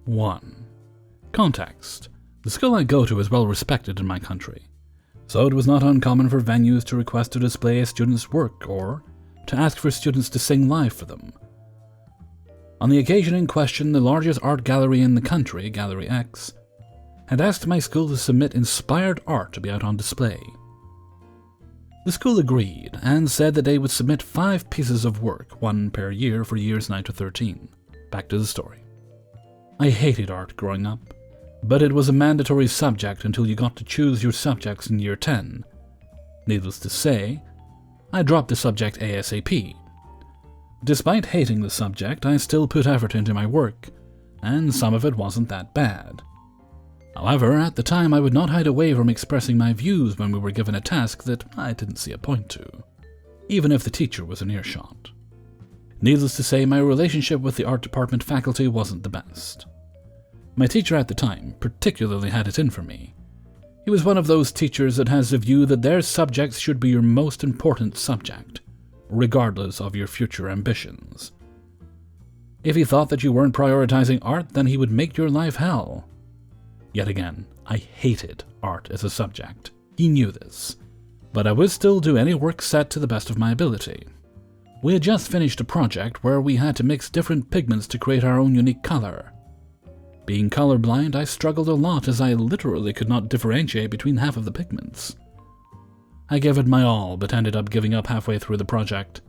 1. Context. The school I go to is well respected in my country, so it was not uncommon for venues to request to display a student's work or to ask for students to sing live for them. On the occasion in question, the largest art gallery in the country, Gallery X, had asked my school to submit inspired art to be out on display. The school agreed and said that they would submit 5 pieces of work, 1 per year for years 9 to 13. Back to the story. I hated art growing up, but it was a mandatory subject until you got to choose your subjects in year 10. Needless to say, I dropped the subject ASAP. Despite hating the subject, I still put effort into my work, and some of it wasn't that bad. However, at the time I would not hide away from expressing my views when we were given a task that I didn't see a point to, even if the teacher was in earshot. Needless to say, my relationship with the art department faculty wasn't the best. My teacher at the time particularly had it in for me. He was one of those teachers that has the view that their subjects should be your most important subject, regardless of your future ambitions. If he thought that you weren't prioritizing art, then he would make your life hell. Yet again, I hated art as a subject. He knew this, but I would still do any work set to the best of my ability. We had just finished a project where we had to mix different pigments to create our own unique color. Being colorblind, I struggled a lot as I literally could not differentiate between half of the pigments. I gave it my all, but ended up giving up halfway through the project.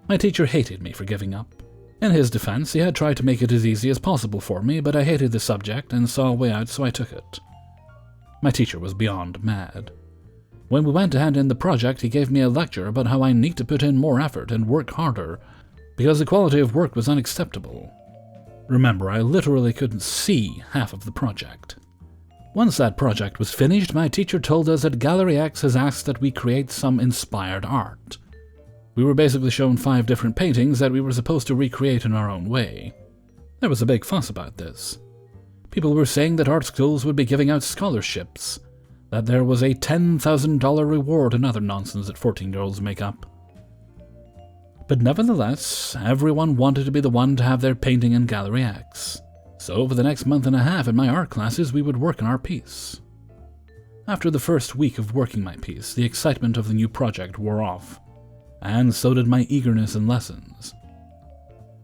My teacher hated me for giving up. In his defense, he had tried to make it as easy as possible for me, but I hated the subject and saw a way out, so I took it. My teacher was beyond mad. When we went to hand in the project, he gave me a lecture about how I need to put in more effort and work harder, because the quality of work was unacceptable. Remember, I literally couldn't see half of the project. Once that project was finished, my teacher told us that Gallery X has asked that we create some inspired art. We were basically shown 5 different paintings that we were supposed to recreate in our own way. There was a big fuss about this. People were saying that art schools would be giving out scholarships, that there was a $10,000 reward and other nonsense that 14-year-olds make up. But nevertheless, everyone wanted to be the one to have their painting in Gallery X. So for the next month and a half in my art classes, we would work on our piece. After the first week of working my piece, the excitement of the new project wore off, and so did my eagerness in lessons.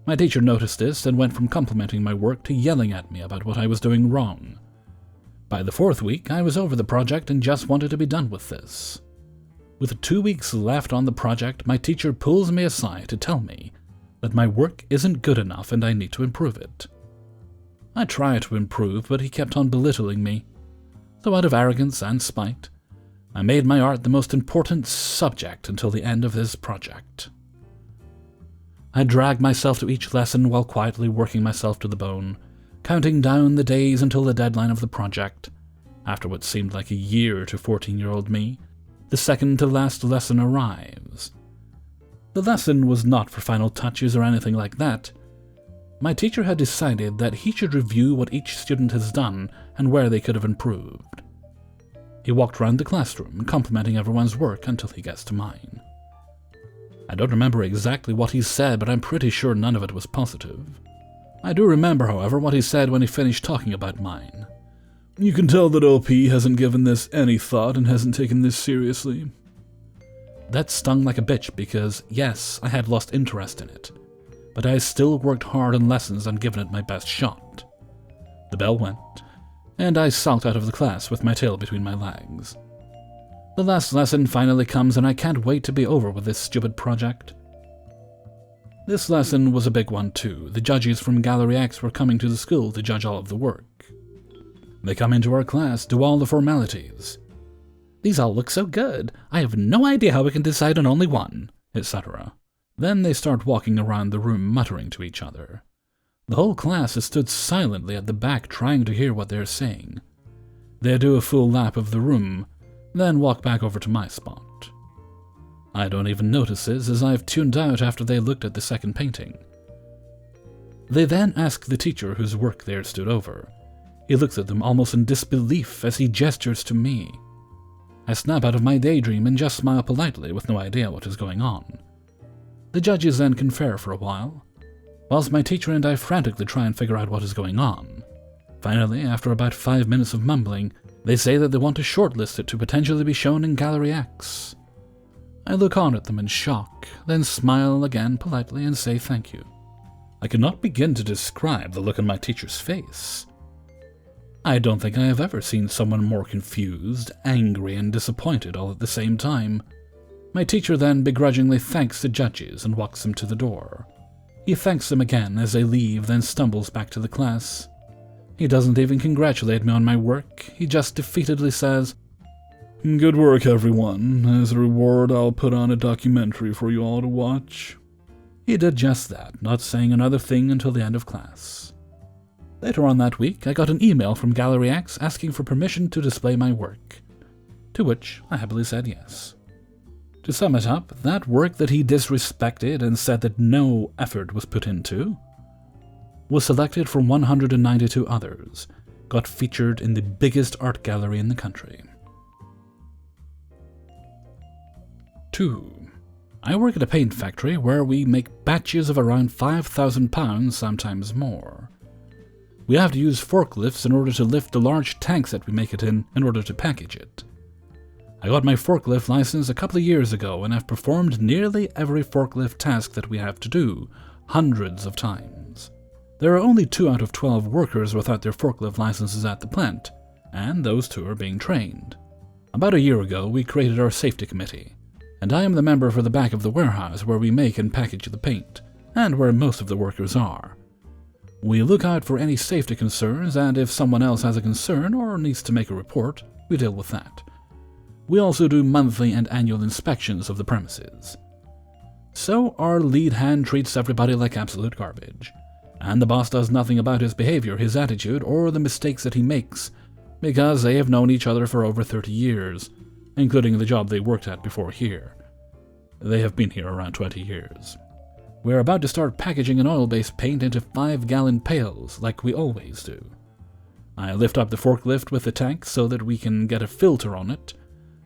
My teacher noticed this and went from complimenting my work to yelling at me about what I was doing wrong. By the 4th week, I was over the project and just wanted to be done with this. With 2 weeks left on the project, my teacher pulls me aside to tell me that my work isn't good enough and I need to improve it. I tried to improve, but he kept on belittling me. So out of arrogance and spite, I made my art the most important subject until the end of this project. I dragged myself to each lesson while quietly working myself to the bone, counting down the days until the deadline of the project. After what seemed like a year to 14-year-old me, the second to last lesson arrives. The lesson was not for final touches or anything like that. My teacher had decided that he should review what each student has done and where they could have improved. He walked around the classroom, complimenting everyone's work until he gets to mine. I don't remember exactly what he said, but I'm pretty sure none of it was positive. I do remember, however, what he said when he finished talking about mine. "You can tell that OP hasn't given this any thought and hasn't taken this seriously." That stung like a bitch because, yes, I had lost interest in it, but I still worked hard in lessons and given it my best shot. The bell went, and I sulked out of the class with my tail between my legs. The last lesson finally comes and I can't wait to be over with this stupid project. This lesson was a big one too. The judges from Gallery X were coming to the school to judge all of the work. They come into our class, do all the formalities. "These all look so good. I have no idea how we can decide on only one," etc. Then they start walking around the room muttering to each other. The whole class has stood silently at the back trying to hear what they're saying. They do a full lap of the room, then walk back over to my spot. I don't even notice this as I've tuned out after they looked at the second painting. They then ask the teacher whose work they stood over. He looks at them almost in disbelief as he gestures to me. I snap out of my daydream and just smile politely with no idea what is going on. The judges then confer for a while, whilst my teacher and I frantically try and figure out what is going on. Finally, after about 5 minutes of mumbling, they say that they want to shortlist it to potentially be shown in Gallery X. I look on at them in shock, then smile again politely and say thank you. I cannot begin to describe the look on my teacher's face. I don't think I have ever seen someone more confused, angry, and disappointed all at the same time. My teacher then begrudgingly thanks the judges and walks them to the door. He thanks them again as they leave, then stumbles back to the class. He doesn't even congratulate me on my work, he just defeatedly says, "Good work, everyone. As a reward, I'll put on a documentary for you all to watch." He did just that, not saying another thing until the end of class. Later on that week, I got an email from Gallery X asking for permission to display my work, to which I happily said yes. To sum it up, that work that he disrespected and said that no effort was put into was selected from 192 others, got featured in the biggest art gallery in the country. 2. I work at a paint factory where we make batches of around 5,000 pounds, sometimes more. We have to use forklifts in order to lift the large tanks that we make it in order to package it. I got my forklift license a couple of years ago and have performed nearly every forklift task that we have to do, hundreds of times. There are only 2 out of 12 workers without their forklift licenses at the plant, and those 2 are being trained. About a year ago, we created our safety committee, and I am the member for the back of the warehouse where we make and package the paint, and where most of the workers are. We look out for any safety concerns, and if someone else has a concern or needs to make a report, we deal with that. We also do monthly and annual inspections of the premises. So our lead hand treats everybody like absolute garbage, and the boss does nothing about his behavior, his attitude, or the mistakes that he makes, because they have known each other for over 30 years, including the job they worked at before here. They have been here around 20 years. We're about to start packaging an oil-based paint into 5-gallon pails, like we always do. I lift up the forklift with the tank so that we can get a filter on it,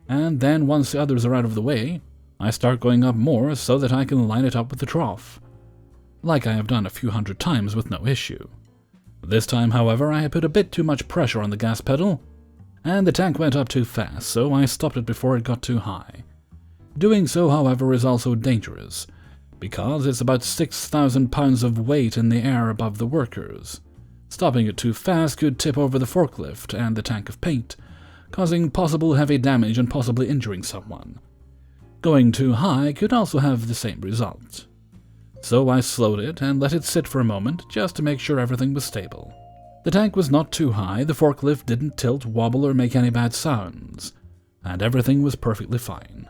and then once the others are out of the way, I start going up more so that I can line it up with the trough, like I have done a few hundred times with no issue. This time, however, I had put a bit too much pressure on the gas pedal, and the tank went up too fast, so I stopped it before it got too high. Doing so, however, is also dangerous, because it's about 6,000 pounds of weight in the air above the workers. Stopping it too fast could tip over the forklift and the tank of paint, causing possible heavy damage and possibly injuring someone. Going too high could also have the same result. So I slowed it and let it sit for a moment just to make sure everything was stable. The tank was not too high, the forklift didn't tilt, wobble, or make any bad sounds, and everything was perfectly fine.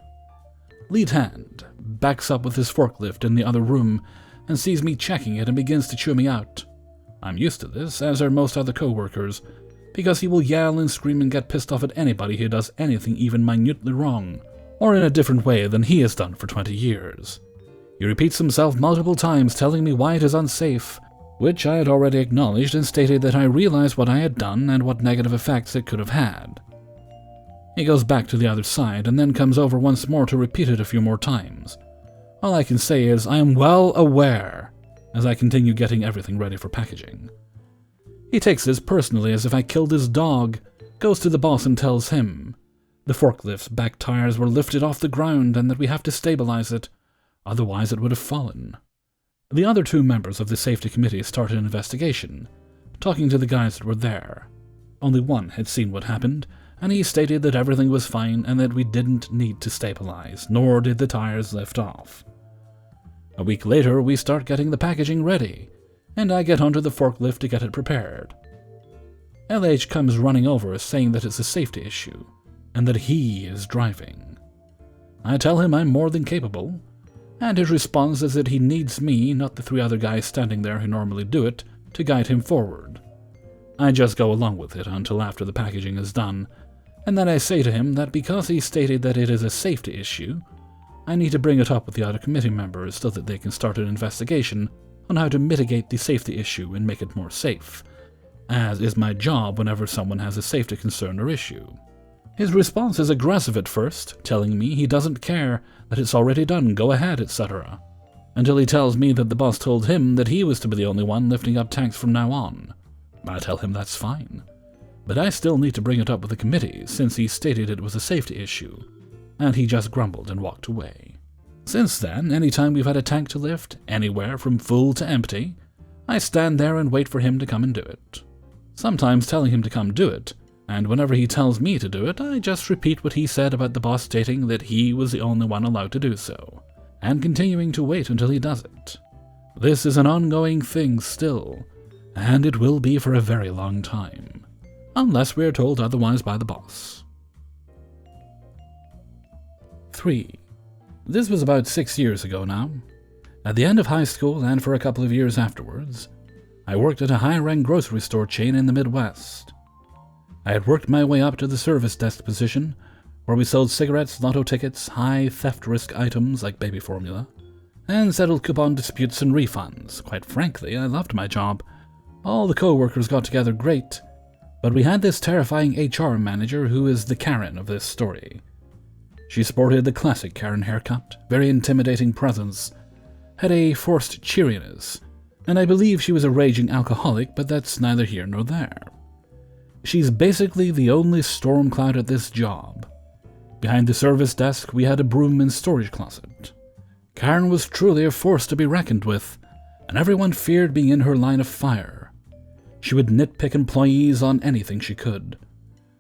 Lead hand backs up with his forklift in the other room and sees me checking it and begins to chew me out. I'm used to this, as are most other co-workers, because he will yell and scream and get pissed off at anybody who does anything even minutely wrong, or in a different way than he has done for 20 years. He repeats himself multiple times telling me why it is unsafe, which I had already acknowledged and stated that I realized what I had done and what negative effects it could have had. He goes back to the other side and then comes over once more to repeat it a few more times. All I can say is I am well aware, as I continue getting everything ready for packaging. He takes this personally as if I killed his dog, goes to the boss and tells him the forklift's back tires were lifted off the ground and that we have to stabilize it, otherwise it would have fallen. The other 2 members of the safety committee started an investigation, talking to the guys that were there. Only one had seen what happened, and he stated that everything was fine and that we didn't need to stabilize, nor did the tires lift off. A week later, we start getting the packaging ready, and I get onto the forklift to get it prepared. LH comes running over saying that it's a safety issue, and that he is driving. I tell him I'm more than capable, and his response is that he needs me, not the 3 other guys standing there who normally do it, to guide him forward. I just go along with it until after the packaging is done, and then I say to him that because he stated that it is a safety issue, I need to bring it up with the other committee members so that they can start an investigation on how to mitigate the safety issue and make it more safe, as is my job whenever someone has a safety concern or issue. His response is aggressive at first, telling me he doesn't care, that it's already done, go ahead, etc., until he tells me that the boss told him that he was to be the only one lifting up tanks from now on. I tell him that's fine, but I still need to bring it up with the committee since he stated it was a safety issue, and he just grumbled and walked away. Since then, anytime we've had a tank to lift, anywhere from full to empty, I stand there and wait for him to come and do it. Sometimes telling him to come do it, and whenever he tells me to do it, I just repeat what he said about the boss stating that he was the only one allowed to do so, and continuing to wait until he does it. This is an ongoing thing still, and it will be for a very long time, unless we are told otherwise by the boss. 3. This was about 6 years ago now. At the end of high school and for a couple of years afterwards, I worked at a high-rank grocery store chain in the Midwest. I had worked my way up to the service desk position, where we sold cigarettes, lotto tickets, high theft risk items like baby formula, and settled coupon disputes and refunds. Quite frankly, I loved my job. All the co-workers got together great, but we had this terrifying HR manager who is the Karen of this story. She sported the classic Karen haircut, very intimidating presence, had a forced cheeriness, and I believe she was a raging alcoholic, but that's neither here nor there. She's basically the only storm cloud at this job. Behind the service desk, we had a broom and storage closet. Karen was truly a force to be reckoned with, and everyone feared being in her line of fire. She would nitpick employees on anything she could.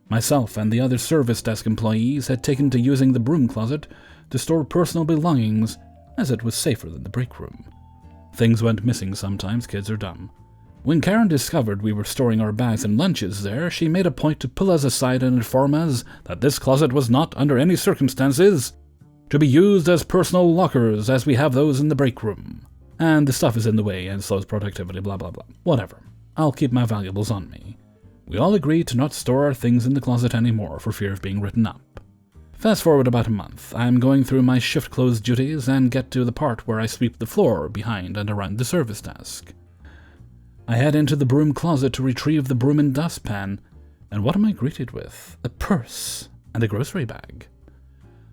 Myself and the other service desk employees had taken to using the broom closet to store personal belongings, as it was safer than the break room. Things went missing sometimes, kids are dumb. When Karen discovered we were storing our bags and lunches there, she made a point to pull us aside and inform us that this closet was not, under any circumstances, to be used as personal lockers as we have those in the break room. And the stuff is in the way and slows productivity, blah blah blah. Whatever. I'll keep my valuables on me. We all agreed to not store our things in the closet anymore for fear of being written up. Fast forward about a month, I'm going through my shift close duties and get to the part where I sweep the floor behind and around the service desk. I head into the broom closet to retrieve the broom and dustpan, and what am I greeted with? A purse and a grocery bag.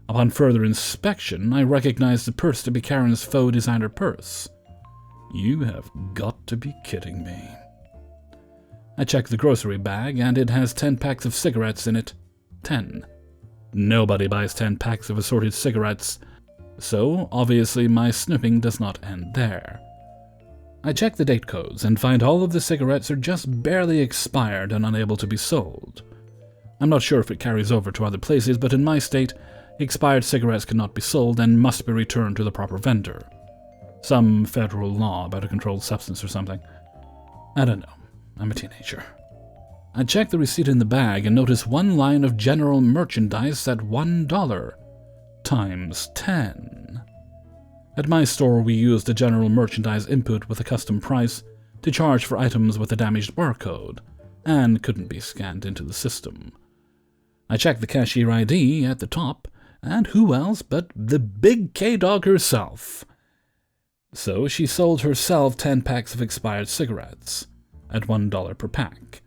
Upon further inspection, I recognize the purse to be Karen's faux designer purse. You have got to be kidding me. I check the grocery bag, and it has 10 packs of cigarettes in it. 10. Nobody buys 10 packs of assorted cigarettes, so obviously my snooping does not end there. I check the date codes and find all of the cigarettes are just barely expired and unable to be sold. I'm not sure if it carries over to other places, but in my state, expired cigarettes cannot be sold and must be returned to the proper vendor. Some federal law about a controlled substance or something. I don't know. I'm a teenager. I check the receipt in the bag and notice one line of general merchandise at $1 times 10. At my store, we used a general merchandise input with a custom price to charge for items with a damaged barcode, and couldn't be scanned into the system. I checked the cashier ID at the top, and who else but the big K-Dog herself. So she sold herself 10 packs of expired cigarettes, at $1 per pack.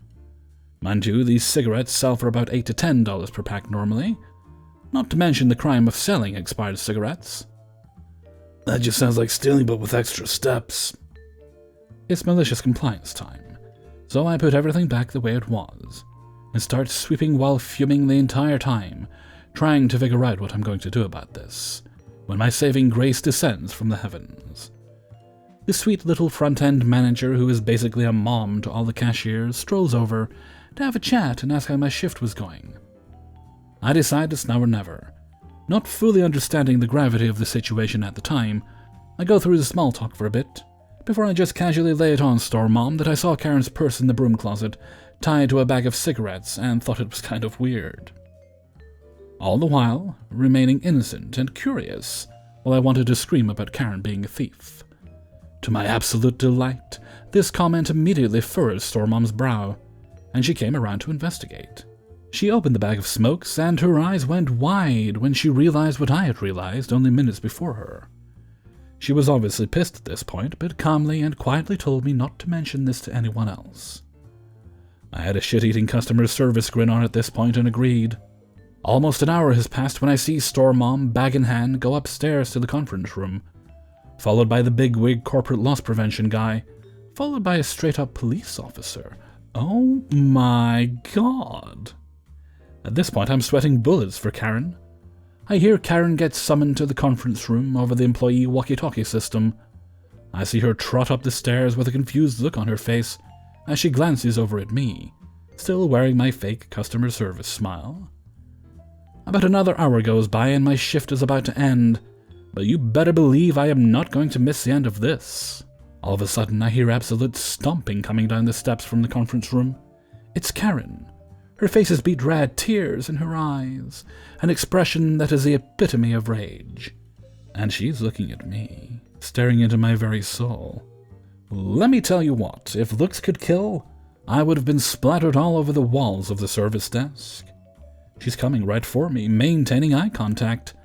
Mind you, these cigarettes sell for about $8 to $10 per pack normally, not to mention the crime of selling expired cigarettes. That just sounds like stealing, but with extra steps. It's malicious compliance time, so I put everything back the way it was, and start sweeping while fuming the entire time, trying to figure out what I'm going to do about this, when my saving grace descends from the heavens. The sweet little front-end manager, who is basically a mom to all the cashiers, strolls over to have a chat and ask how my shift was going. I decide it's now or never. Not fully understanding the gravity of the situation at the time, I go through the small talk for a bit, before I just casually lay it on Store Mom that I saw Karen's purse in the broom closet, tied to a bag of cigarettes, and thought it was kind of weird. All the while, remaining innocent and curious, while I wanted to scream about Karen being a thief. To my absolute delight, this comment immediately furrowed Store Mom's brow, and she came around to investigate. She opened the bag of smokes, and her eyes went wide when she realized what I had realized only minutes before her. She was obviously pissed at this point, but calmly and quietly told me not to mention this to anyone else. I had a shit-eating customer service grin on at this point and agreed. Almost an hour has passed when I see Store Mom, bag in hand, go upstairs to the conference room, followed by the bigwig corporate loss prevention guy, followed by a straight-up police officer, Oh my god. At this point, I'm sweating bullets for Karen. I hear Karen gets summoned to the conference room over the employee walkie-talkie system. I see her trot up the stairs with a confused look on her face as she glances over at me, still wearing my fake customer service smile. About another hour goes by and my shift is about to end, but you better believe I am not going to miss the end of this. All of a sudden, I hear absolute stomping coming down the steps from the conference room. It's Karen. Her face is beet red, tears in her eyes, an expression that is the epitome of rage. And she's looking at me, staring into my very soul. Let me tell you what, if looks could kill, I would have been splattered all over the walls of the service desk. She's coming right for me, maintaining eye contact.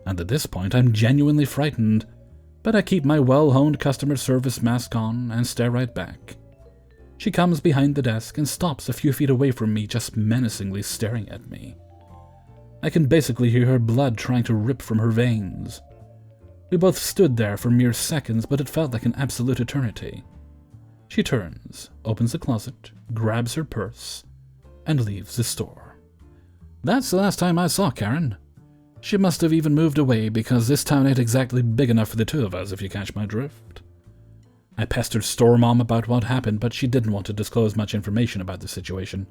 And at this point, I'm genuinely frightened, but I keep my well-honed customer service mask on and stare right back. She comes behind the desk and stops a few feet away from me, just menacingly staring at me. I can basically hear her blood trying to rip from her veins. We both stood there for mere seconds, but it felt like an absolute eternity. She turns, opens the closet, grabs her purse, and leaves the store. That's the last time I saw Karen. She must have even moved away, because this town ain't exactly big enough for the two of us, if you catch my drift. I pestered store mom about what happened, but she didn't want to disclose much information about the situation,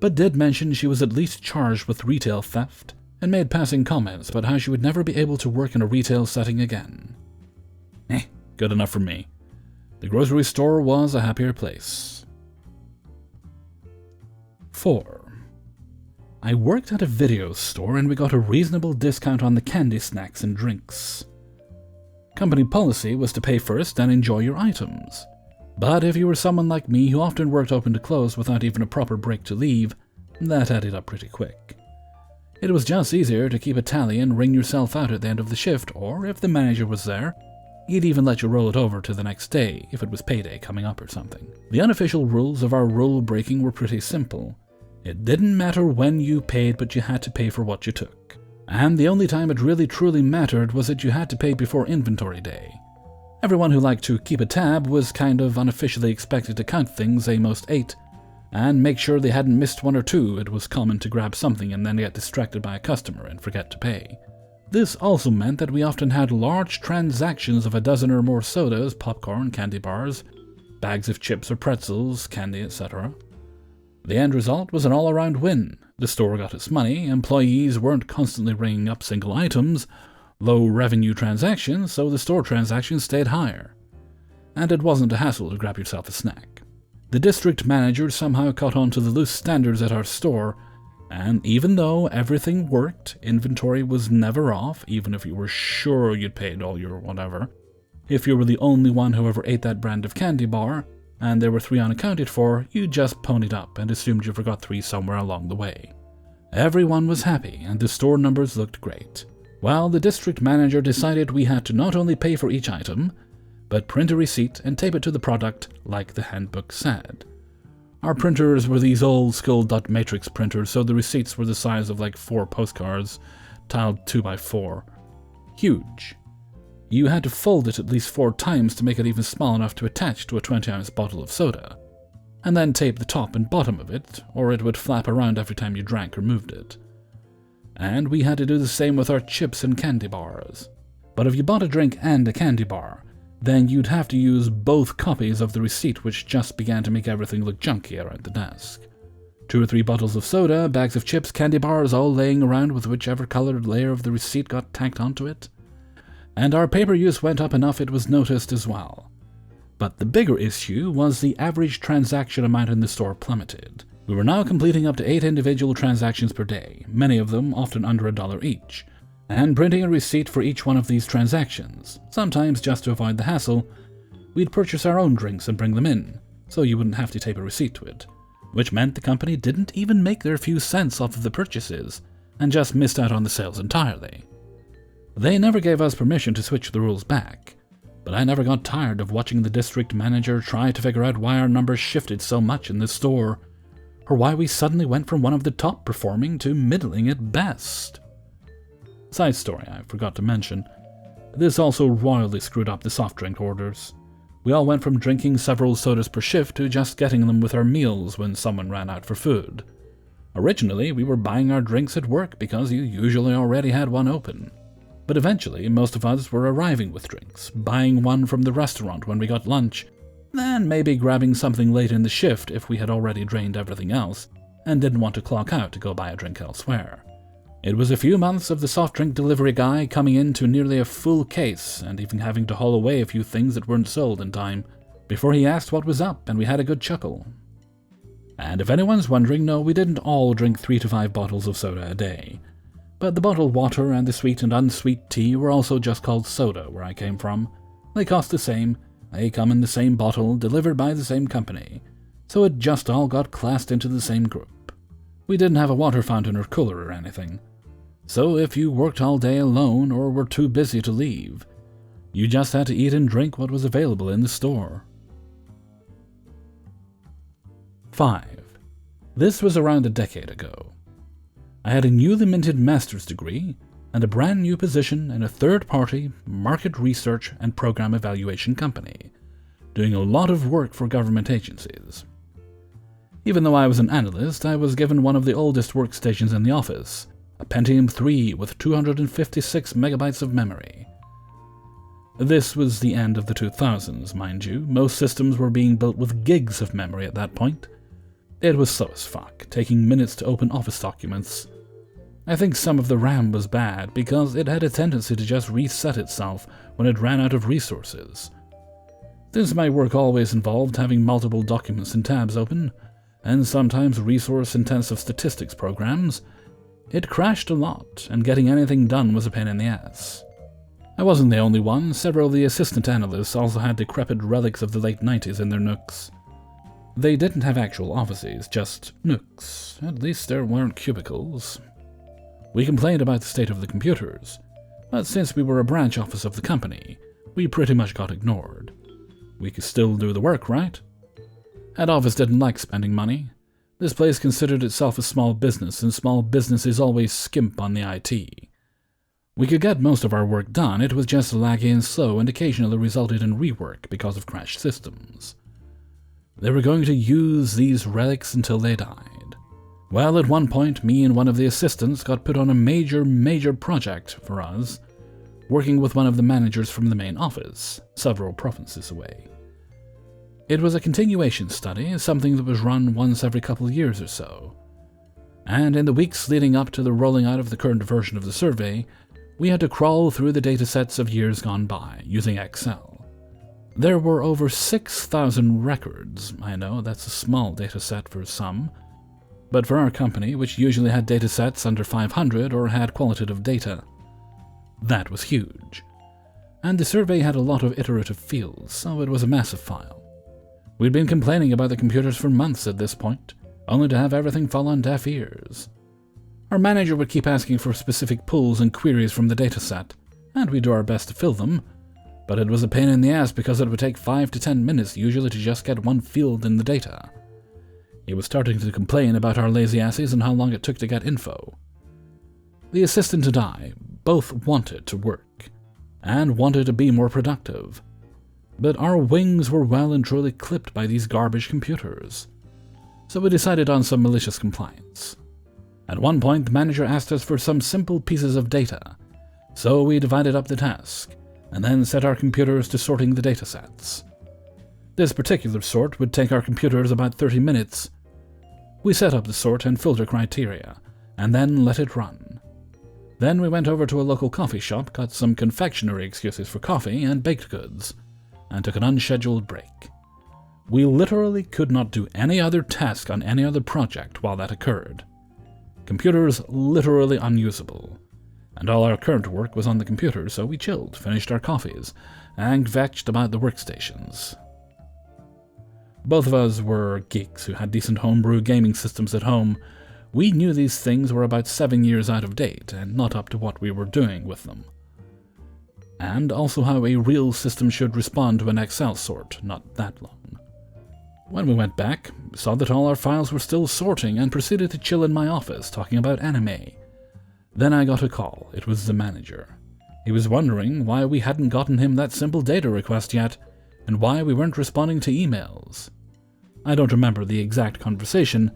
but did mention she was at least charged with retail theft and made passing comments about how she would never be able to work in a retail setting again. Good enough for me. The grocery store was a happier place. 4. I worked at a video store and we got a reasonable discount on the candy snacks and drinks. Company policy was to pay first and enjoy your items. But if you were someone like me who often worked open to close without even a proper break to leave, that added up pretty quick. It was just easier to keep a tally and ring yourself out at the end of the shift, or if the manager was there, he'd even let you roll it over to the next day if it was payday coming up or something. The unofficial rules of our rule breaking were pretty simple. It didn't matter when you paid, but you had to pay for what you took. And the only time it really truly mattered was that you had to pay before inventory day. Everyone who liked to keep a tab was kind of unofficially expected to count things they most ate, and make sure they hadn't missed one or two. It was common to grab something and then get distracted by a customer and forget to pay. This also meant that we often had large transactions of a dozen or more sodas, popcorn, candy bars, bags of chips or pretzels, candy, etc. The end result was an all-around win. The store got its money, employees weren't constantly ringing up single items, low revenue transactions, so the store transactions stayed higher. And it wasn't a hassle to grab yourself a snack. The district manager somehow caught on to the loose standards at our store, and even though everything worked, inventory was never off, even if you were sure you'd paid all your whatever. If you were the only one who ever ate that brand of candy bar, and there were 3 unaccounted for, you just ponied up and assumed you forgot 3 somewhere along the way. Everyone was happy, and the store numbers looked great. Well, the district manager decided we had to not only pay for each item, but print a receipt and tape it to the product like the handbook said. Our printers were these old-school dot matrix printers, so the receipts were the size of like 4 postcards, tiled 2x4. Huge. You had to fold it at least 4 times to make it even small enough to attach to a 20-ounce bottle of soda, and then tape the top and bottom of it, or it would flap around every time you drank or moved it. And we had to do the same with our chips and candy bars. But if you bought a drink and a candy bar, then you'd have to use both copies of the receipt, which just began to make everything look junky around the desk. 2 or 3 bottles of soda, bags of chips, candy bars, all laying around with whichever colored layer of the receipt got tacked onto it. And our paper use went up enough it was noticed as well. But the bigger issue was the average transaction amount in the store plummeted. We were now completing up to 8 individual transactions per day, many of them often under $1 each, and printing a receipt for each one of these transactions. Sometimes, just to avoid the hassle, we'd purchase our own drinks and bring them in, so you wouldn't have to tape a receipt to it, which meant the company didn't even make their few cents off of the purchases, and just missed out on the sales entirely. They never gave us permission to switch the rules back, but I never got tired of watching the district manager try to figure out why our numbers shifted so much in the store, or why we suddenly went from one of the top performing to middling at best. Side story I forgot to mention, this also royally screwed up the soft drink orders. We all went from drinking several sodas per shift to just getting them with our meals when someone ran out for food. Originally, we were buying our drinks at work because you usually already had one open. But eventually, most of us were arriving with drinks, buying one from the restaurant when we got lunch, then maybe grabbing something late in the shift if we had already drained everything else and didn't want to clock out to go buy a drink elsewhere. It was a few months of the soft drink delivery guy coming in to nearly a full case and even having to haul away a few things that weren't sold in time before he asked what was up, and we had a good chuckle. And if anyone's wondering, no, we didn't all drink 3 to 5 bottles of soda a day. But the bottled water and the sweet and unsweet tea were also just called soda where I came from. They cost the same, they come in the same bottle, delivered by the same company, so it just all got classed into the same group. We didn't have a water fountain or cooler or anything. So if you worked all day alone or were too busy to leave, you just had to eat and drink what was available in the store. 5. This was around a decade ago. I had a newly minted master's degree and a brand new position in a third-party market research and program evaluation company, doing a lot of work for government agencies. Even though I was an analyst, I was given one of the oldest workstations in the office, a Pentium 3 with 256 megabytes of memory. This was the end of the 2000s, mind you. Most systems were being built with gigs of memory at that point. It was slow as fuck, taking minutes to open Office documents. I think some of the RAM was bad because it had a tendency to just reset itself when it ran out of resources. Since my work always involved having multiple documents and tabs open, and sometimes resource-intensive statistics programs, it crashed a lot, and getting anything done was a pain in the ass. I wasn't the only one. Several of the assistant analysts also had decrepit relics of the late 90s in their nooks. They didn't have actual offices, just nooks. At least there weren't cubicles. We complained about the state of the computers, but since we were a branch office of the company, we pretty much got ignored. We could still do the work, right? Head office didn't like spending money. This place considered itself a small business, and small businesses always skimp on the IT. We could get most of our work done, it was just laggy and slow and occasionally resulted in rework because of crashed systems. They were going to use these relics until they died. Well, at one point, me and one of the assistants got put on a major project for us, working with one of the managers from the main office, several provinces away. It was a continuation study, something that was run once every couple of years or so. And in the weeks leading up to the rolling out of the current version of the survey, we had to crawl through the datasets of years gone by, using Excel. There were over 6,000 records. I know, that's a small dataset for some, but for our company, which usually had datasets under 500 or had qualitative data, that was huge. And the survey had a lot of iterative fields, so it was a massive file. We'd been complaining about the computers for months at this point, only to have everything fall on deaf ears. Our manager would keep asking for specific pulls and queries from the dataset, and we'd do our best to fill them, but it was a pain in the ass because it would take 5 to 10 minutes usually to just get one field in the data. He was starting to complain about our lazy asses and how long it took to get info. The assistant and I both wanted to work, and wanted to be more productive, but our wings were well and truly clipped by these garbage computers. So we decided on some malicious compliance. At one point, the manager asked us for some simple pieces of data, so we divided up the task, and then set our computers to sorting the datasets. This particular sort would take our computers about 30 minutes. We set up the sort and filter criteria, and then let it run. Then we went over to a local coffee shop, got some confectionery excuses for coffee and baked goods, and took an unscheduled break. We literally could not do any other task on any other project while that occurred. Computers literally unusable, and all our current work was on the computer, so we chilled, finished our coffees, and vetched about the workstations. Both of us were geeks who had decent homebrew gaming systems at home. We knew these things were about 7 years out of date and not up to what we were doing with them. And also how a real system should respond to an Excel sort not that long. When we went back, we saw that all our files were still sorting and proceeded to chill in my office talking about anime. Then I got a call. It was the manager. He was wondering why we hadn't gotten him that simple data request yet, and why we weren't responding to emails. I don't remember the exact conversation.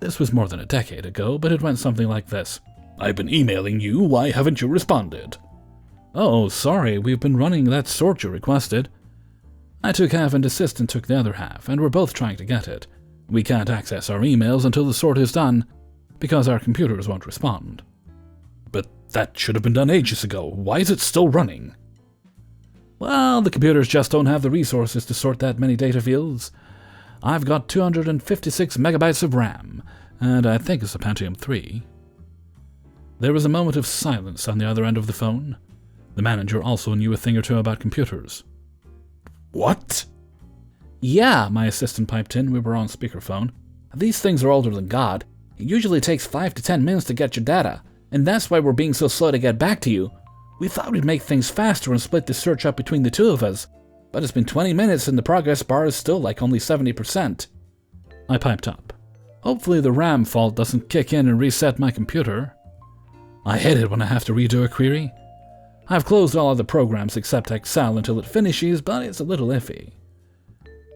This was more than a decade ago, but it went something like this. "I've been emailing you, why haven't you responded?" "Oh, sorry, we've been running that sort you requested." I took half and assistant took the other half, and we're both trying to get it. We can't access our emails until the sort is done, because our computers won't respond. "But that should have been done ages ago. Why is it still running?" "Well, the computers just don't have the resources to sort that many data fields. I've got 256 megabytes of RAM, and I think it's a Pentium 3. There was a moment of silence on the other end of the phone. The manager also knew a thing or two about computers. "What?" "Yeah," my assistant piped in. We were on speakerphone. "These things are older than God. It usually takes 5 to 10 minutes to get your data, and that's why we're being so slow to get back to you. We thought we'd make things faster and split the search up between the two of us, but it's been 20 minutes and the progress bar is still like only 70%. I piped up. "Hopefully the RAM fault doesn't kick in and reset my computer. I hate it when I have to redo a query. I've closed all other programs except Excel until it finishes, but it's a little iffy."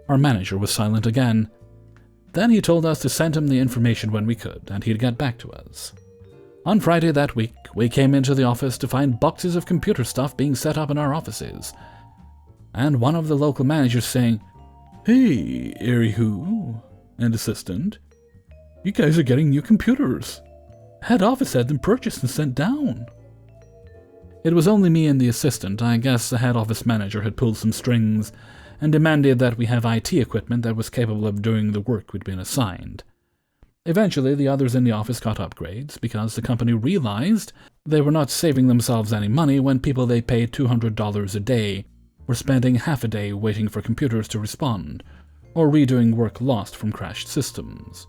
Our manager was silent again. Then he told us to send him the information when we could, and he'd get back to us. On Friday that week, we came into the office to find boxes of computer stuff being set up in our offices, and one of the local managers saying, "Hey, Erihu and assistant, you guys are getting new computers. Head office had them purchased and sent down." It was only me and the assistant. I guess the head office manager had pulled some strings and demanded that we have IT equipment that was capable of doing the work we'd been assigned. Eventually, the others in the office got upgrades because the company realized they were not saving themselves any money when people they paid $200 a day were spending half a day waiting for computers to respond, or redoing work lost from crashed systems.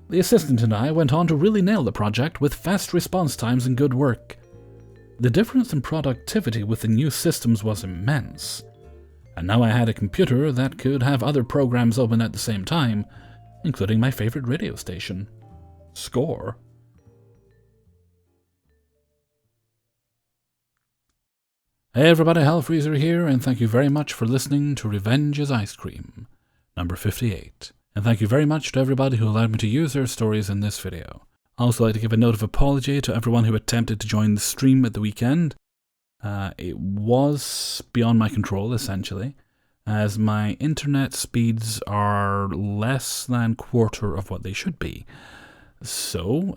The assistant and I went on to really nail the project with fast response times and good work. The difference in productivity with the new systems was immense, and now I had a computer that could have other programs open at the same time, including my favorite radio station, Score. Hey everybody, Hellfreezer here, and thank you very much for listening to Revenge is Ice Cream, number 58. And thank you very much to everybody who allowed me to use their stories in this video. I'd also like to give a note of apology to everyone who attempted to join the stream at the weekend. It was beyond my control, essentially, as my internet speeds are less than quarter of what they should be. So,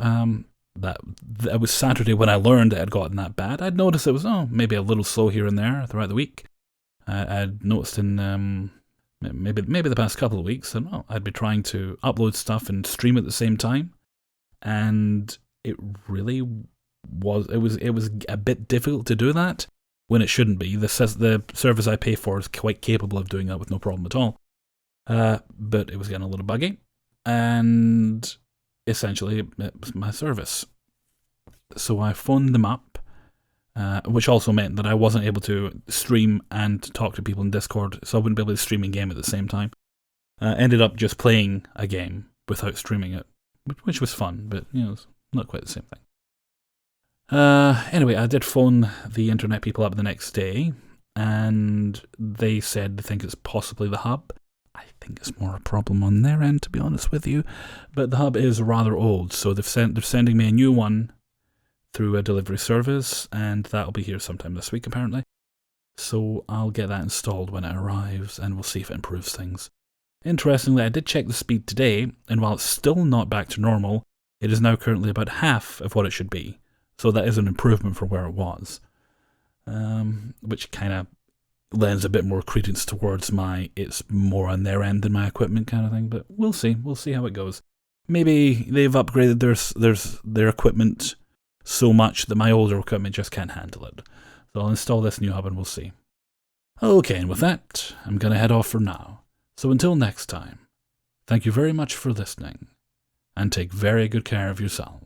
that was Saturday when I learned it had gotten that bad. I'd noticed it was, maybe a little slow here and there throughout the week. I'd noticed in maybe the past couple of weeks that I'd be trying to upload stuff and stream at the same time, and it really was a bit difficult to do that when it shouldn't be. The service I pay for is quite capable of doing that with no problem at all. But it was getting a little buggy, and essentially it was my service. So I phoned them up, which also meant that I wasn't able to stream and talk to people in Discord, so I wouldn't be able to stream a game at the same time. Ended up just playing a game without streaming it, which was fun, but it's not quite the same thing. Anyway, I did phone the internet people up the next day, and they said they think it's possibly the hub. I think it's more a problem on their end, to be honest with you, but the hub is rather old, so they're sending me a new one through a delivery service, and that'll be here sometime this week, apparently. So I'll get that installed when it arrives, and we'll see if it improves things. Interestingly, I did check the speed today, and while it's still not back to normal, it is now currently about half of what it should be. So that is an improvement from where it was, which kind of lends a bit more credence towards it's more on their end than my equipment kind of thing, but we'll see. We'll see how it goes. Maybe they've upgraded their equipment so much that my older equipment just can't handle it. So I'll install this new hub and we'll see. Okay, and with that, I'm going to head off for now. So until next time, thank you very much for listening, and take very good care of yourselves.